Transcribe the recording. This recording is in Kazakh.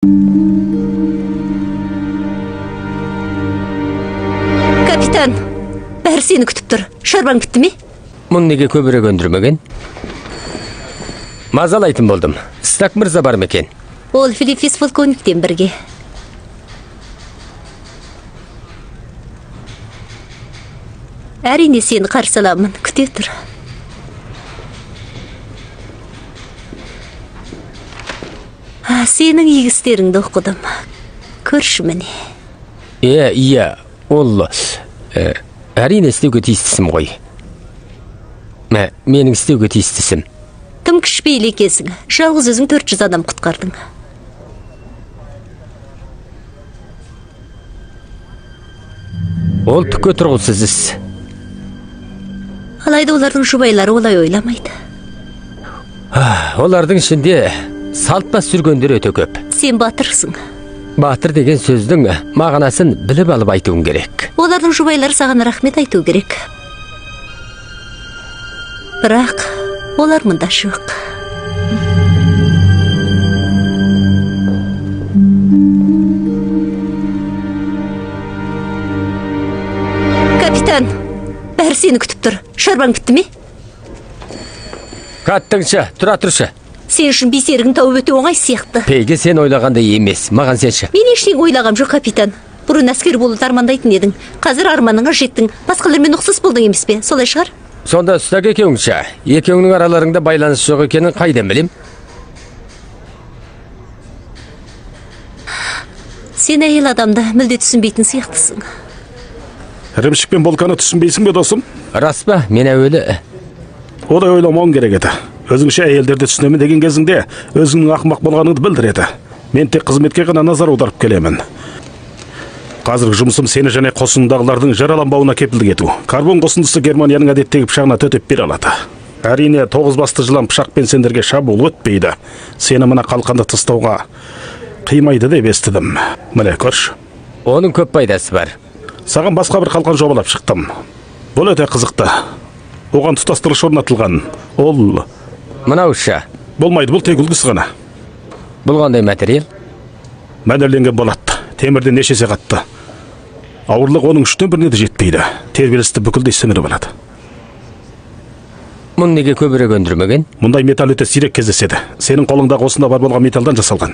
Kapitan, bәрі seni күтіп тұр. Шарбаң бітті ме? Мұны неге көбірек өндірмеген? Мазалайтын болдым. Стак мырза бар ма екен? Ол Филиппис полковниктен бірге. Әрине сені қарсы аламын. Күте тұр. Сенің егістеріңді оқыдым. Көрші міне. Иә, ол әрине істеуге тиістісім ғой. Менің істеуге тиістісім. Тым кішіпейлі екенсің. Жалғыз өзің 400 адам құтқардың. Ол түкке тұрғысыз іс. Алайда олардың жұбайлары олай ойламайды. Олардың ішінде салтпас жүргендер өте көп. Сен батырсың. Батыр деген сөздің мағынасын біліп алып айтуың керек. Олардың жұбайлары саған рахмет айту керек. Бірақ олар мұнда жоқ. Капитан, бәрі сені күтіп тұр. Шарбаң бітті ме? Қаттыңшы, тұра тұршы. Сен үшін бейсерігін тауып өте оңай сияқты. Пейге сен ойлағандай емес, маған сенші. Мен ештеңе ойлағам жоқ, капитан. Бұрын әскер болуды армандайтын едің. Қазір арманыңа жеттің. Басқалармен ұқсас болдың емес пе? Солай шығар? Сонда ұстак екеуіңші. Екеуіңнің араларыңда байланыс жоқ екенін қайдан білем? Сен әйел адамды мүлде түсінбейтін сияқтысың. Ірімшік пен Болканы түсінбейсің бе, досым? Рас па? Мен әуелі. Ода ойламауың керек еді. Өзіңше әйелдерді түсінемін деген кезіңде өзіңнің ақымақ болғаныңды білдіреді. Мен тек қызметке ғана назар аударып келемін. Қазіргі жұмысым сені және қосындағылардың жараланбауына кепілдік ету. Карбон қосындысы Германияның әдеттегі пышағына төтеп бере алады. Әрине, 9 басты жылан пышақпен сендерге шабуыл өтпейді. Сені мына қалқанды тастауға қимайды деп естідім. Міне көрші. Оның көп пайдасы бар. Саған басқа бір қалқан жобалап шықтым. Бұл өте қызықты. Оған тұтастырыш орнатылған. Ол Мынауша. болмайды, бұл тек үлгісі ғана. Бұл қандай материал? Мәнерленген болат. Темірден нешесе қатты. Ауырлық оның 3/4-іне де жетпейді. Тербелісті бүкілдей сіңіріп алады. Мұны неге көбірек өндірмеген? Мұндай металл өте сирек кездеседі. Сенің қолыңдағы осында бар болған металдан жасалған.